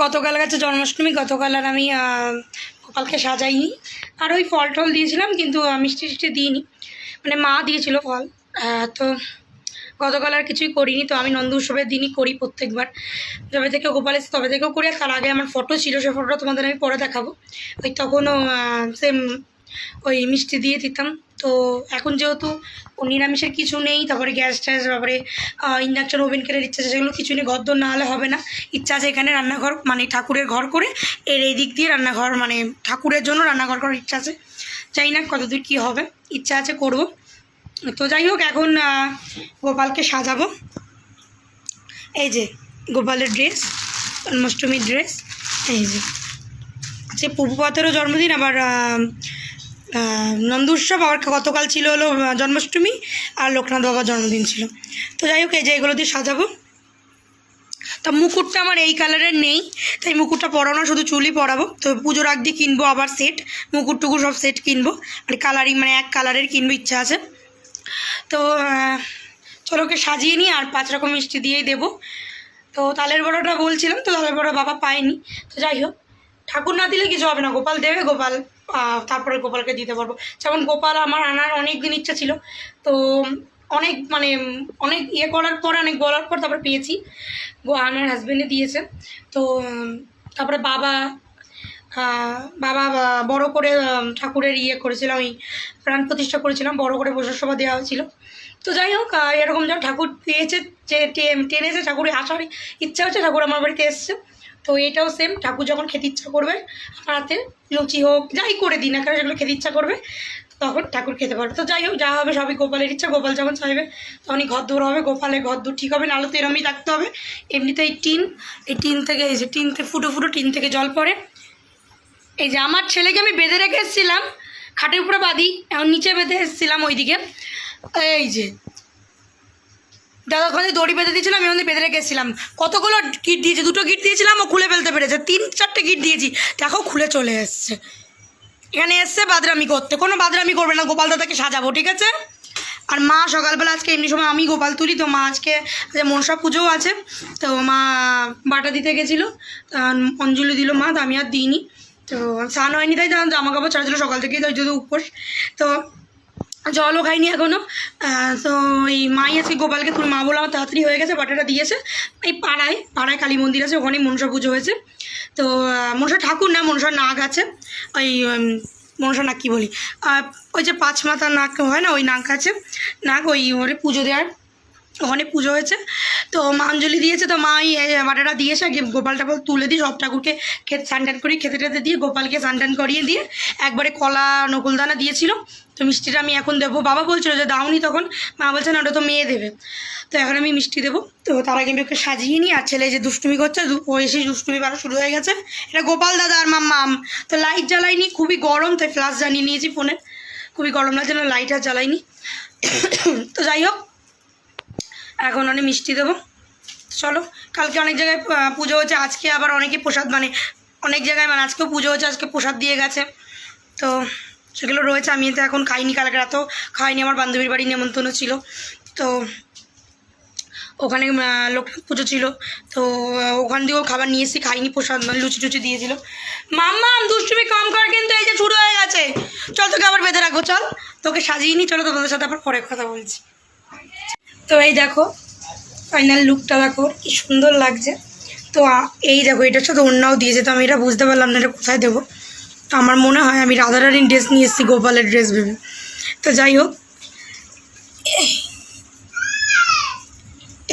গতকাল গেছে জন্মাষ্টমী, গতকাল আর আমি গোপালকে সাজাইনি, আর ওই ফল টল দিয়েছিলাম, কিন্তু মিষ্টি টিষ্টি দিইনি, মানে মা দিয়েছিল ফল। তো গতকাল আর কিছুই করিনি। তো আমি নন্দ উৎসবের দিনই করি প্রত্যেকবার, যবে থেকে গোপাল এসে তবে থেকেও করি। আর তার আগে আমার ফটো ছিল, সেই ফটোটা তোমাদের আমি পরে দেখাবো। ওই তখনও সেম ওই মিষ্টি দিয়ে দিতাম। তো এখন যেহেতু নিরামিষের কিছু নেই, তারপরে গ্যাস ট্যাস, তারপরে ইন্ডাকশন ওভেন কেনার ইচ্ছা আছে, সেগুলো কিছু নেই, ঘরদোর না হলে হবে না। ইচ্ছা আছে এখানে রান্নাঘর, মানে ঠাকুরের ঘর করে এর এই দিক দিয়ে রান্নাঘর, মানে ঠাকুরের জন্য রান্নাঘর করার ইচ্ছা আছে। জানি না কতদূর কী হবে, ইচ্ছা আছে করব। তো যাই হোক, এখন গোপালকে সাজাবো। এই যে গোপালের ড্রেস, জন্মাষ্টমীর ড্রেস। এই যে আজকে প্রভুপাতেরও জন্মদিন, আবার নন্দ উৎসব, আবার গতকাল ছিল হলো জন্মাষ্টমী, আর লোকনাথ বাবার জন্মদিন ছিল। তো যাই হোক, এই যে এগুলো দিয়ে সাজাবো। তা মুকুটটা আমার এই কালারের নেই, তাই মুকুটটা পরানো, শুধু চুলই পরাবো। তো পুজোর আগ দিয়ে কিনবো আবার সেট, মুকুট টুকুর সব সেট কিনবো, আর কালারিং মানে এক কালারের কিনবো ইচ্ছা আছে। তো চলো ওকে সাজিয়ে নিই, আর 5 রকম মিষ্টি দিয়েই দেবো। তো তালের বড়াটা বলছিলাম, তো তালের বড়া বাবা পায়নি। তো যাই হোক, ঠাকুর না দিলে কিছু হবে না, গোপাল দেবে, গোপাল তারপরে গোপালকে দিতে পারবো। যেমন গোপাল আমার আনার অনেক দিন ইচ্ছা ছিল, তো অনেক মানে অনেক ইয়ে করার পর, অনেক বলার পর তারপরে পেয়েছি। আমার হাজব্যান্ডে দিয়েছে। তো তারপরে বাবা বড় করে ঠাকুরের ইয়ে করেছিলাম, ওই প্রাণ প্রতিষ্ঠা করেছিলাম, বড় করে বসে সভা দেওয়া হয়েছিল। তো যাই হোক, এরকম যখন ঠাকুর পেয়েছে, যে টেনেছে, ঠাকুরের আসার ইচ্ছা হচ্ছে, ঠাকুর আমার বাড়িতে এসছে। তো এটাও সেম, ঠাকুর যখন খেতে ইচ্ছা করবে, আমার হাতে লুচি হোক যাই করে দিই না কারণ, সেগুলো খেতে ইচ্ছা করবে, তখন ঠাকুর খেতে পারবে। তো যাই হোক, যা হবে সবই গোপালের ইচ্ছা, গোপাল যখন চাইবে তখনই ঘর দৌড় হবে, গোপালের ঘর দূর ঠিক হবে, নাহলে তো এরমই থাকতে হবে। এমনিতে এই টিন থেকে, এই যে টিন থেকে ফুটো ফুটো টিন থেকে জল পড়ে। এই যে আমার ছেলেকে আমি বেঁধে রেখে এসেছিলাম, খাটের উপরে বাঁধি, এখন নিচে বেঁধে এসেছিলাম ওইদিকে। এই যে দাদা ওখানে দড়ি বেঁধে দিয়েছিলাম, আমি ওখানে বেঁধে রেখে এসেছিলাম। কতগুলো গিট দিয়েছে, 2টো গিট দিয়েছিলাম, ও খুলে ফেলতে পেরেছে। 3-4টে গিট দিয়েছি, দেখো খুলে চলে এসছে। এখানে এসছে বাদরামি করতে, কোনো বাদরামি করবে না, গোপাল দাদাকে সাজাবো, ঠিক আছে? আর মা সকালবেলা আজকে এমনি সময় আমি গোপাল তুলি, তো মা আজকে মনসা পুজোও আছে, তো মা বাটা দিতে গেছিলো, অঞ্জলি দিল মা, তো আমি আর দিইনি। তো স্নান হয়নি, তাই জামা কাপড় ছাড়া ছিল সকাল থেকেই, তাই যদি উপোস, তো জলও খাইনি এখনও। তো এই মাই আজকে গোপালকে তুলে, মা বলে আমার তাড়াতাড়ি হয়ে গেছে, বাটাটা দিয়েছে। এই পাড়ায় কালী মন্দির আছে, ওখানেই মনসা পুজো হয়েছে। তো মনসা ঠাকুর না, মনসা নাগ আছে, ওই মনসা নাগ কী বলি, ওই যে 5 মাথা নাগ হয় না, ওই নাগ আছে, নাগ, ওই ওরে পুজো দেওয়ার, ওখানে পুজো হয়েছে। তো মা অঞ্জলি দিয়েছে, তো মা এই বাটাটা দিয়েছে, গোপালটা তুলে দিয়ে সব ঠাকুরকে স্নান টান করিয়ে খেতে টেতে দিয়ে, গোপালকে স্নান টান করিয়ে দিয়ে একবারে কলা নকুলদানা দিয়েছিল। তো মিষ্টিটা আমি এখন দেবো, বাবা বলছিল যে দাওনি, তখন মা বলছে না, ওটা তো মেয়ে দেবে। তো এখন আমি মিষ্টি দেবো। তো তার আগে আমি ওকে সাজিয়ে নিই। আর ছেলে যে দুষ্টুমি করছে, ও এসেই দুষ্টুমি বাড়া শুরু হয়ে গেছে। এটা গোপাল দাদা আর মাম্মাম। তো লাইট জ্বালাইনি, খুবই গরম, তাই ফ্ল্যাশ জ্বালিয়ে নিয়েছি ফোনে, খুবই গরম লাগছে না, লাইট আর জ্বালাইনি। তো যাই হোক, এখন অনেক মিষ্টি দেবো। চলো, কালকে অনেক জায়গায় পুজো হচ্ছে, আজকে আবার অনেকে প্রসাদ, মানে অনেক জায়গায়, মানে আজকেও পুজো হচ্ছে, আজকে প্রসাদ দিয়ে গেছে। তো সেগুলো রয়েছে, আমি তো এখন খাইনি, কালকে রাতেও খাইনি, আমার বান্ধবীর বাড়ি নেমন্তন্ন ছিল, তো ওখানে লোকনাথ পুজো ছিল, তো ওখান দিয়েও খাবার নিয়ে এসেছি, খাইনি, প্রসাদ মানে লুচি টুচি দিয়েছিল। মাম্মা দুষ্টুমি কম কর, কিন্তু এই যে শুরু হয়ে গেছে, চল তোকে আবার বেঁধে রাখবো, চল তোকে সাজিয়ে নি, চলো তোমাদের সাথে আবার পরে কথা বলছি। তো এই দেখো ফাইনাল লুকটা, দেখো কি সুন্দর লাগছে। তো এই দেখো, এটার সাথে অন্যও দিয়েছে, তো আমি এটা বুঝতে পারলাম না এটা কোথায় দেবো। তো আমার মনে হয় আমি রাধারানীর ড্রেস নিয়ে এসেছি গোপালের ড্রেস ভেবে। তো যাই হোক,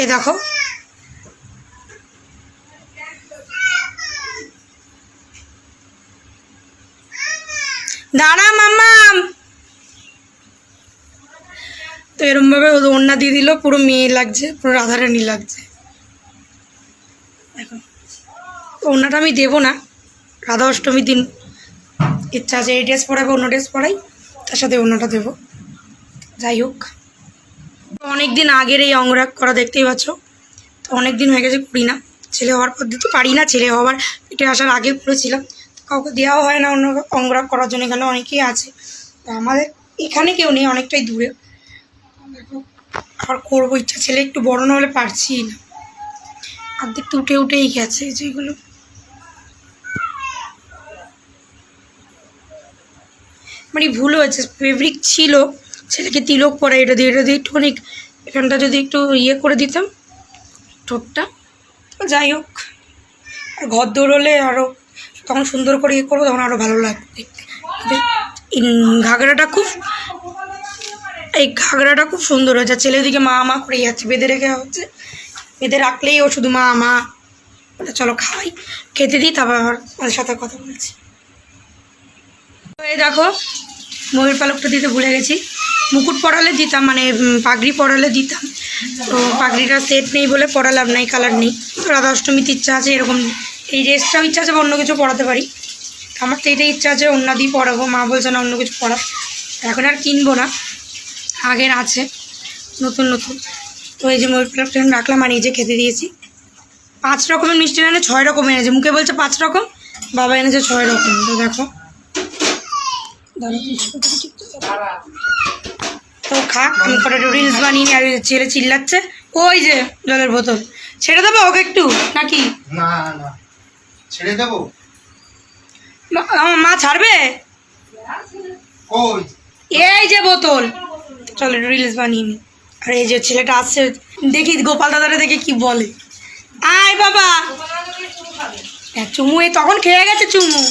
এ দেখো দাঁড়া মাম্মাম। তো এরমভাবে ওড়না দিয়ে দিল, পুরো মেয়ে লাগছে, পুরো রাধারানী লাগছে। দেখো, ওড়নাটা আমি দেবো না, রাধা অষ্টমীর দিন ইচ্ছা আছে এই ড্রেস পরাবে, অন্য ড্রেস পরাই, তার সাথে ওড়নাটা দেবো। যাই হোক, অনেক দিন আগের এই অঙ্গরাগ করা, দেখতেই পাচ্ছ। তো অনেক দিন হয়ে গেছে করি না, ছেলে হওয়ার পর দিতে পারি না, ছেলে হওয়ার পেটে আসার আগে করেছিলাম, কাউকে দেওয়াও হয় না অন্য অঙ্গরাগ করার জন্য, এখানে অনেকেই আছে, আমাদের এখানে কেউ নেই, অনেকটাই দূরে। আর করবো ইচ্ছা, ছেলে একটু বড় না হলে পারছি না, অর্ধেক উঠেই গেছে যেগুলো। মানে ভুল হয়েছে, ফেব্রিক ছিল, ছেলেকে তিলক পরে এটা দিয়ে একটু অনেক এখানটা যদি একটু ইয়ে করে দিতাম ঠোঁটটা, যাই হোক। আর ঘর দৌড় হলে আরও তখন সুন্দর করে ইয়ে করবো, তখন আরও ভালো লাগবে দেখতে। ঘাগরাটা খুব সুন্দর হয়েছে। ছেলেদিকে মা মা করেই যাচ্ছে, বেঁধে রেখে হচ্ছে, বেঁধে রাখলেই ও শুধু মা মা। চলো খাওয়াই, খেতে দিই, তারপর ওদের সাথে কথা বলছি। তো এই দেখো ময়ূর পালকটা দিতে ভুলে গেছি। মুকুট পরালে দিতাম, মানে পাগড়ি পরালে দিতাম, তো পাগড়িটা সেট নেই বলে পরালাম না, এই কালার নেই। রাধা অষ্টমীতে ইচ্ছা আছে এরকম, এই ড্রেসটাও ইচ্ছা আছে, অন্য কিছু পরাতে পারি। আমার তো এটাই ইচ্ছা আছে অন্য দিয়ে পরাবো, মা বলছে না অন্য কিছু পরা, এখন আর কিনবো না, আগের আছে নতুন। তো এই যে ময়ূর পালকটা রাখলাম, আর এই যে খেতে দিয়েছি। 5 রকমের মিষ্টি এনে 6 রকম এনেছে, মুখে বলছে 5 রকম, বাবা এনেছে 6 রকম। তো দেখো তো খাক, আমি করে রিলস বানিয়ে। আর ছেলে চিল্লাচ্ছে, ওই যে জলের বোতল ছেড়ে দেবো ওকে একটু নাকি? না না ছেড়ে দেবো, আমার মা ছাড়বে? এই যে বোতল, চলো রিলস বানিয়ে নি। আর এই যে ছেলেটা আসছে, দেখি গোপাল দাদারা দেখে কি বলে। আয় বাবা, চুমু তখন খেয়ে গেছে চুমু,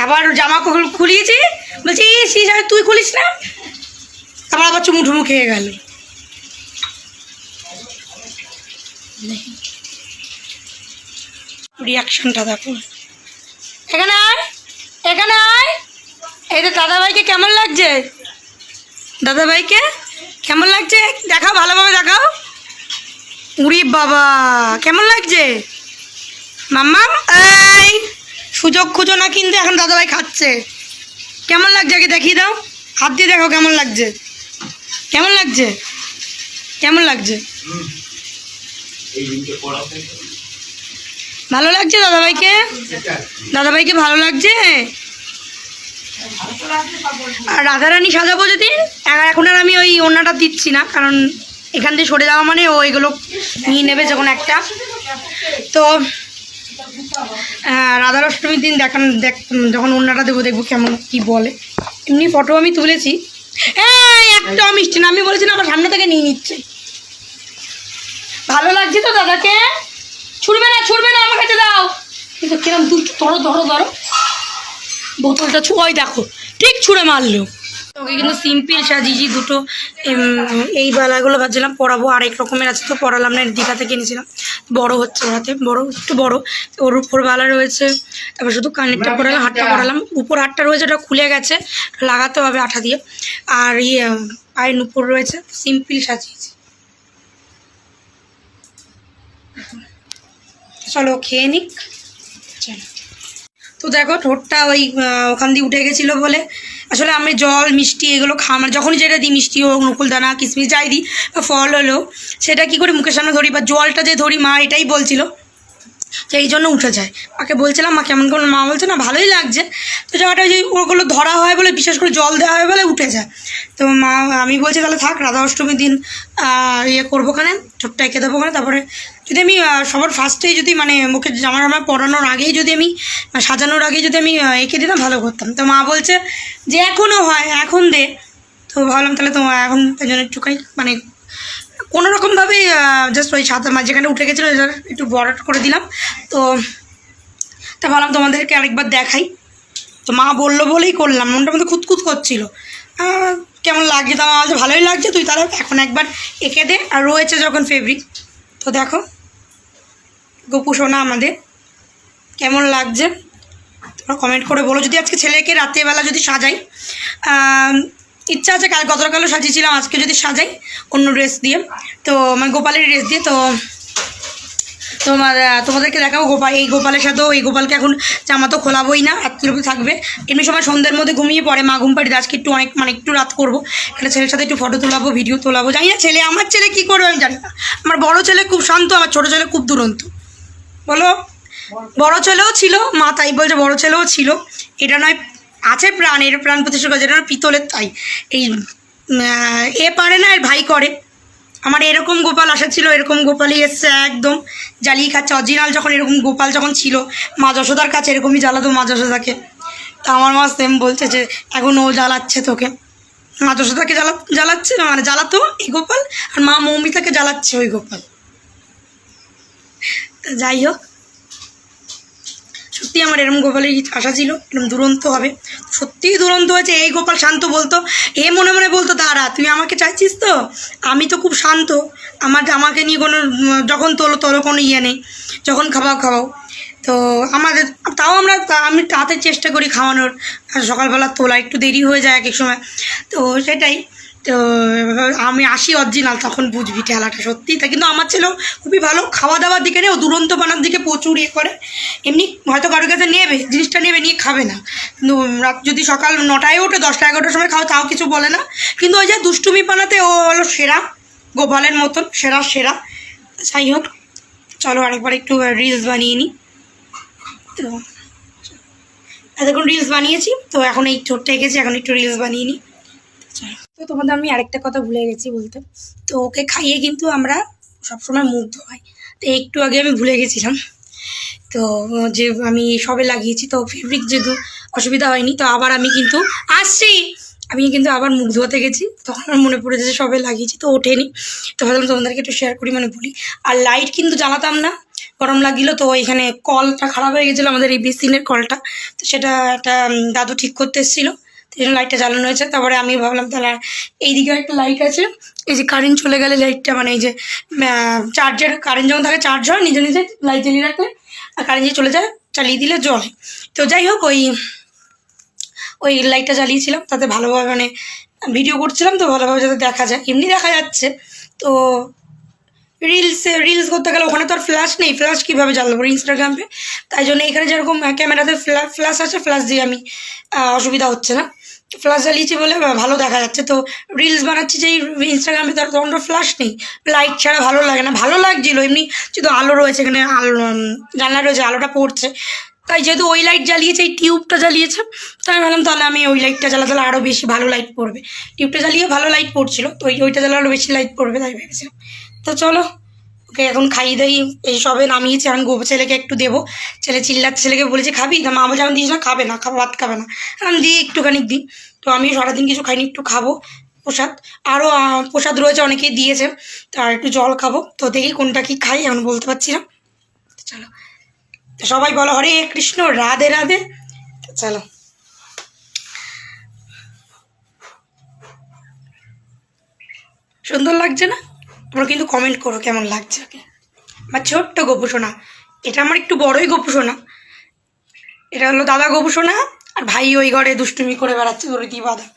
আবার জামা খুলিয়েছি, বলছি তুই খুলিস না, তারপর আবার চুমু ঠুমু খেয়ে গেল। রিয়াকশনটা দেখো। এখানে আয়, এখানে আয়। এই যে দাদাভাইকে কেমন লাগছে, দাদাভাইকে কেমন লাগছে দেখাও, ভালোভাবে দেখাও। উড়ি বাবা, কেমন লাগছে মাম্মাম? এই সুযোগ খুঁজো না কিন্তু, এখন দাদাভাই খাচ্ছে। কেমন লাগছে আগে দেখিয়ে দাও, হাত দিয়ে দেখো কেমন লাগছে, কেমন লাগছে, কেমন লাগছে? ভালো লাগছে দাদাভাইকে, দাদাভাইকে ভালো লাগছে। আর রাধারানী সাজাবো যেদিন, এখন আর আমি ওই ওড়নাটা দিচ্ছি না, কারণ এখান থেকে সরে যাওয়া মানে ও এগুলো নিয়ে নেবে যখন একটা। তো রাধার অষ্টমীর দিন যখন ওড়নাটা দেবো, দেখবো কেমন কি বলে। এমনি ফটো আমি তুলেছি, একটা মিষ্টি না, আমি বলেছি না আমার সামনে থেকে নিয়ে নিচ্ছে। ভালো লাগছে তো দাদাকে? ছুড়বে না, আমার কাছে দাও। কিন্তু কিরম ধরো বোতলটা ছুঁয় দেখো, ঠিক ছুঁড়ে মারলো। ওকে কিন্তু সিম্পল সাজিয়েছি, দুটো এই বালাগুলো ভাবছিলাম পরাবো, আরেক রকমের আছে তো পরালাম না, দীঘা থেকে এনেছিলাম। বড় হচ্ছে ওরাতে, একটু বড়, ওর উপর বালা রয়েছে, তারপর শুধু কানেরটা পরালাম, হাতটা পরালাম। উপর হাতটা রয়েছে, ওটা খুলে গেছে, লাগাতে হবে আঠা দিয়ে। আর পায়ের নুপুর রয়েছে, সিম্পল সাজিয়েছি। চলো খেয়ে নিক। তো দেখো ঠোঁটটা ওখান দিয়ে উঠে গেছিলো বলে, আসলে আমি জল মিষ্টি এগুলো আমার যখনই যেটা দিই, মিষ্টি হোক, নকুলদানা, কিশমিশ যাই দিই বা ফল হলো, সেটা কী করে মুখের সামনে ধরি বা জলটা যে ধরি, মা এটাই বলছিল যে এই জন্য উঠে যায়। মাকে বলছিলাম মা কেমন করলো, মা বলছে না ভালোই লাগছে। তো জায়গাটা যে ওগুলো ধরা হয় বলে, বিশেষ করে জল দেওয়া হয় বলে উঠে যায়। তো মা আমি বলছি তাহলে থাক, রাধা অষ্টমীর দিন করবো ওখানে, ঠোঁটটা এঁকে দেবো ওখানে। তারপরে যদি আমি সবার ফার্স্টেই যদি মানে মুখে জামা পরানোর আগেই যদি আমি সাজানোর আগেই যদি আমি এঁকে দিতাম ভালো করতাম। তো মা বলছে যে এখনও হয়, এখন দে। তো ভাবলাম তাহলে তো এখন তাই জন্য একটুখানি মানে কোনোরকমভাবেই জাস্ট ওই সাদা যেখানে উঠে গেছিলো একটু বড় করে দিলাম। তো তা ভাবলাম তোমাদেরকে আরেকবার দেখাই। তো মা বললো বলেই করলাম, মনটা মধ্যে খুঁতখুত করছিল, কেমন লাগছে। তো আমার ভালোই লাগছে, তুই তাহলে এখন একবার এঁকে দে। আর রয়েছে যখন ফেব্রিক, তো দেখো গপু সোনা আমাদের কেমন লাগছে তোমরা কমেন্ট করে বলো। যদি আজকে ছেলেকে রাত্রেবেলা যদি সাজাই, ইচ্ছা আছে, গতকালও সাজিয়েছিলাম, আজকে যদি সাজাই অন্য ড্রেস দিয়ে, তো মানে গোপালের ড্রেস দিয়ে, তো তোমাদেরকে দেখাবো এই গোপালের সাথেও। এই গোপালকে এখন জামা তো খোলাবোই না, রাত্রির থাকবে। এমনি সময় সন্ধ্যের মধ্যে ঘুমিয়ে পড়ে, মা ঘুম পাড়ি, আজকে একটু একটু রাত করবো, এখানে ছেলের সাথে একটু ফটো তোলাবো, ভিডিও তোলাবো। জানি না আমার ছেলে কী করবে আমি জানি না। আমার বড়ো ছেলে খুব শান্ত, আমার ছোটো ছেলে খুব দুরন্ত। বলো, বড় ছেলেও ছিল, মা তাই বলছে বড় ছেলেও ছিল। এটা নয় আছে প্রাণ, এর প্রাণ প্রতিষ্ঠা করে, যেটা নয় পিতলের, তাই এই পারে না, এর ভাই করে। আমার এরকম গোপাল আসা ছিল, এরকম গোপালই এসছে, একদম জ্বালিয়ে খাচ্ছে। অরিজিনাল যখন এরকম গোপাল যখন ছিল মা যশোদার কাছে, এরকমই জ্বালাতো মা যশোদাকে। তা আমার মা সেম বলছে যে এখন ও জ্বালাচ্ছে তোকে, মা তোষাটাকে জ্বালাচ্ছে, মানে জ্বালাতো এই গোপাল, আর মা মৌমিতাকে জ্বালাচ্ছে ওই গোপাল। তা যাই হোক, সত্যি আমার এরকম গোপালের আশা ছিল এরকম দুরন্ত হবে, সত্যিই দুরন্ত হয়েছে। এই গোপাল শান্ত বলতো, এ মনে মনে বলতো দাঁড়া তুই আমাকে চাইছিস তো, আমি তো খুব শান্ত, আমাকে নিয়ে কোনো যখন তোলো কোনো ইয়ে নেই, যখন খাওয়াও। তো আমি তাতে চেষ্টা করি খাওয়ানোর, সকালবেলা তোলা একটু দেরি হয়ে যায় এক এক সময়, তো সেটাই। তো আমি আসি অরিজিনাল, তখন বুঝবি ঠেলাটা সত্যি। তা কিন্তু আমার ছেলেও খুবই ভালো, খাওয়া দাওয়ার দিকে নেই, ও দুরন্ত বানার দিকে প্রচুর ইয়ে করে। এমনি হয়তো কারোর কাছে জিনিসটা নেবে, নিয়ে খাবে না, কিন্তু রাত যদি সকাল 9টায় ওঠে 10টা 11টার সময় খাও তাও কিছু বলে না। কিন্তু ওই যে দুষ্টুমি পানাতে ও হলো সেরা, গোপালের মতন সেরা। যাই হোক, চলো আরেকবার একটু রিলস বানিয়ে নিই। তো এতক্ষণ রিলস বানিয়েছি, তো এখন এই ছোট্ট এঁকেছি, এখন একটু রিলস বানিয়ে নিই। তো তোমাদের আমি আরেকটা কথা ভুলে গেছি বলতে, তো ওকে খাইয়ে কিন্তু আমরা সবসময় মুখ ধোয়াই, তো একটু আগে আমি ভুলে গেছিলাম। তো যে আমি সবে লাগিয়েছি, তো ফেব্রিক যেহেতু অসুবিধা হয়নি, তো আবার আমি কিন্তু আবার মুখ ধোয়াতে গেছি, তখন আমার মনে পড়েছে যে সবে লাগিয়েছি, তো ওঠেনি। তো ভাবলাম তোমাদেরকে একটু শেয়ার করি, মানে বলি। আর লাইট কিন্তু জ্বালাতাম না, গরম লাগছিল, তো এখানে কলটা খারাপ হয়ে গেছিলো আমাদের এই বেসিনের কলটা, তো সেটা একটা দাদু ঠিক করতে এসেছিলো, এই জন্য লাইটটা জ্বালানো হয়েছে। তারপরে আমি ভাবলাম তাহলে এইদিকে একটা লাইট আছে, এই যে কারেন্ট চলে গেলে লাইটটা, মানে এই যে চার্জের কারেন্ট যখন থাকে চার্জ হয়, নিজে লাইট জ্বালিয়ে রাখলে, আর কারেন্ট যে চলে যায় চালিয়ে দিলে জ্বলে। তো যাই হোক, ওই লাইটটা জ্বালিয়েছিলাম, তাতে ভালোভাবে মানে ভিডিও করছিলাম, তো ভালোভাবে যাতে দেখা যায়, এমনি দেখা যাচ্ছে। তো রিলস করতে গেলে ওখানে তো আর ফ্ল্যাশ নেই, ফ্ল্যাশ কীভাবে জ্বালাবো ইনস্টাগ্রামে, তাই জন্য এখানে যেরকম ক্যামেরাতে ফ্ল্যাশ আছে, ফ্ল্যাশ দিয়ে আমি অসুবিধা হচ্ছে না, ফ্ল্যাশ জ্বালিয়েছি বলে ভালো দেখা যাচ্ছে। তো রিলস বানাচ্ছি যেই ইনস্টাগ্রামে, তার তখন তো ফ্ল্যাশ নেই, লাইট ছাড়া ভালো লাগে না, ভালো লাগছিলো এমনি, যেহেতু আলো রয়েছে এখানে, জানলা রয়েছে, আলোটা পড়ছে, তাই যেহেতু ওই লাইট জ্বালিয়েছে, এই টিউবটা জ্বালিয়েছে, তো আমি ভাবলাম তাহলে আমি ওই লাইটটা জ্বালাতে আরও বেশি ভালো লাইট পড়বে, টিউবটা জ্বালিয়ে ভালো লাইট পড়ছিলো, তো ওইটা জ্বালালে আরও বেশি লাইট পড়বে, তাই ভেবেছিলাম। তো চলো ওকে এখন খাইয়ে দেই, এই সবে নামিয়েছি, এখন ছেলেকে একটু দেবো, ছেলেকে বলেছি খাবি, না মা যেমন দিয়েছিল খাবে না, ভাত খাবে না, আমি দিই একটুখানি দিই। তো আমি সারাদিন কিছু খাইনি, একটু খাবো প্রসাদ, আরও প্রসাদ রয়েছে অনেকেই দিয়েছে, তো আর একটু জল খাবো, তো দেখি কোনটা কি খাই এখন বলতে পারছি না। চলো, সবাই বলো হরে কৃষ্ণ, রাধে রাধে। চলো, সুন্দর লাগছে না? তোমরা কিন্তু কমেন্ট করো কেমন লাগছে ওকে, আমার ছোট্ট গোপুসোনা। এটা আমার একটু বড়ই গোপুসোনা, এটা হলো দাদা গোপুসোনা, আর ভাই ওই ঘরে দুষ্টুমি করে বেড়াচ্ছে দড়ি বাঁধা।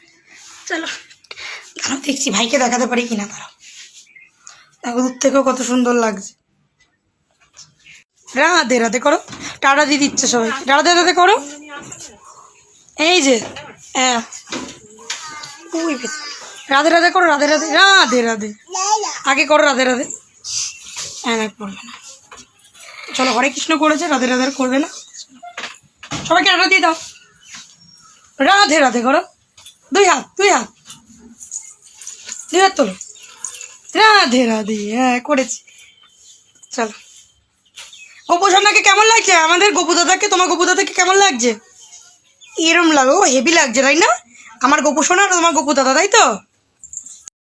চলো দাঁড়াও, দেখছি ভাইকে দেখাতে পারি কিনা, দাঁড়াও, দেখো দূর থেকেও কত সুন্দর লাগছে। রাধে রাধে করো, টাটা দিয়ে দিচ্ছে সবাই, রাধে রাধে করো, এই যে হ্যাঁ, রাধে রাধে করো, রাধে রাধে, রাধে রাধে আগে করো, রাধে রাধে, হ্যাঁ করবে না। চলো, হরে কৃষ্ণ করেছে, রাধে রাধে করবে না, সবাইকে টাটা দিয়ে দাও, রাধে রাধে করো, দুই হাত তোলো, রাধে রাধে, হ্যাঁ করেছি। চলো, গোপুসোনাকে কেমন লাগছে, আমাদের গোপু দাদাকে, তোমার গোপু দাদাকে কেমন লাগছে? এরম লাগো, হেভি লাগছে তাই না? আমার গোপুসোনা আর তোমার গোপু দাদা, তাই তো?